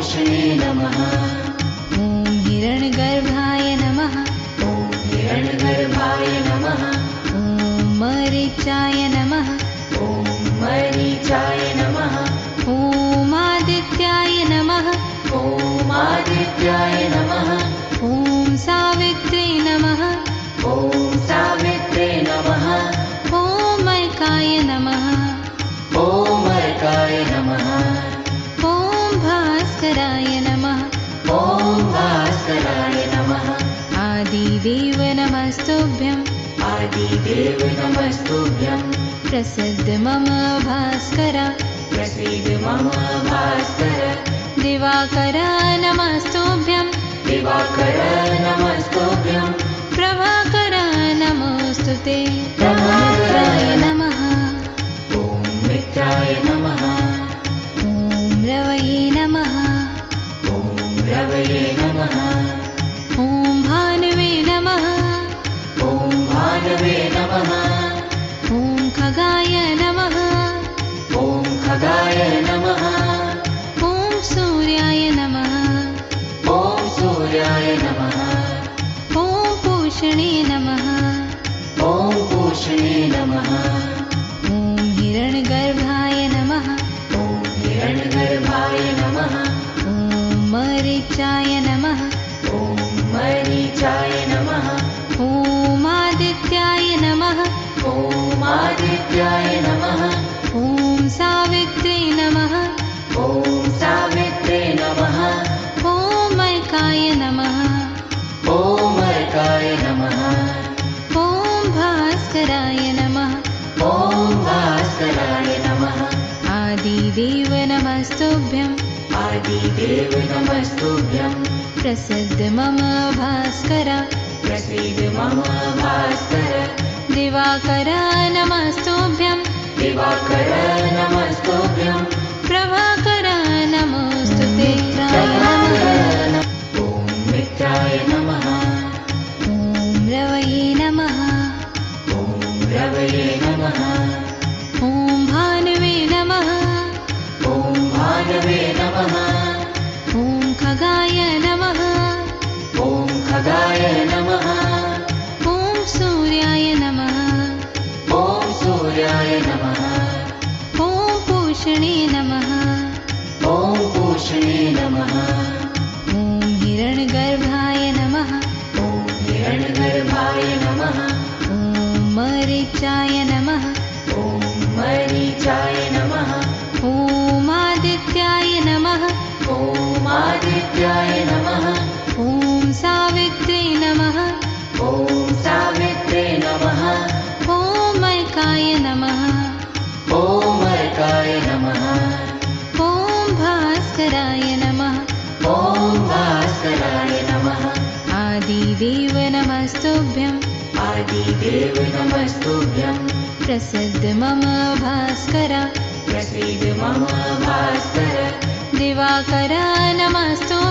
पोषणे नमः। ॐ हिरण्यगर्भाय नमः। ॐ हिरण्यगर्भाय नमः। ॐ मरीचाय नमः। ॐ मरीचाय नमः। ॐ आदित्याय नमः। ॐ आदित्याय नमः। ॐ सावित्रे नमः। ॐ सावित्रे नमः। ॐ अर्काय नमः। ॐ अर्काय नमः। ॐ भास्कराय नमः। ॐ भास्कराय नमः। आदिदेव नमस्तुभ्यं। आदिदेव नमस्तुभ्यं। प्रसीद मम भास्कर। प्रसीद मम भास्कर। दिवाकर नमस्तुभ्यं। दिवाकर नमस्तुभ्यं। प्रभाकर नमोऽस्तुते। प्रभाकराय नमः। ॐ मित्राय नमः। ॐ रवये नमः। ॐ रवये नमः। ॐ भानवे नमः। ॐ भानवे नमः। ॐ खगाय नमः। ॐ खगाय नमः। ॐ सूर्याय नमः। ॐ सूर्याय नमः। ॐ पूषणे नमः। ॐ पूषणे नमः। ॐ हिरण्यगर्भाय नमः। ॐ हिरण्यगर्भाय नमः। ॐ मरीचाय नमः। ॐ मरीचाय नमः। ॐ आदित्याय नमः। ॐ आदित्याय नमः। ॐ सावित्रे नमः। ॐ सावित्रे नमः। ॐ अर्काय नमः। ॐ अर्काय नमः। ॐ भास्कराय नमः। ॐ भास्कराय नमः। आदिदेव नमस्तुभ्यं। आदिदेव नमस्तुभ्यं। प्रसीद मम भास्कर। प्रसीद मम भास्कर। दिवाकर नमस्तुभ्यं। दिवाकर नमस्तुभ्यं। प्रभाकर नमोऽस्तुते। प्रभाकर ॐ मित्राय नमः। ॐ रवये नमः। ॐ रवये नमः। ॐ भानवे नमः। ॐ भानवे नमः। ॐ खगाय नमः। ॐ खगाय नमः। ॐ सूर्याय नमः। ॐ सूर्याय नमः। ॐ पूषणे नमः। ॐ पूषणे नमः। ॐ हिरण्यगर्भाय नमः। ॐ हिरण्यगर्भाय नमः। ॐ मरीचाय नमः। ॐ मरीचाय नमः। ॐ आदित्याय नमः। ॐ आदित्याय नमः। ॐ सावित्रे नमः। ॐ सावित्रे नमः। ॐ अर्काय नमः। ॐ अर्काय नमः। ॐ भास्कराय नमः। ॐ भास्कराय नमः। आदिदेव नमस्तुभ्यं। आदिदेव नमस्तुभ्यं। प्रसीद मम भास्कर। प्रसीद मम भास्कर। दिवाकर नमस्तुभ्यं।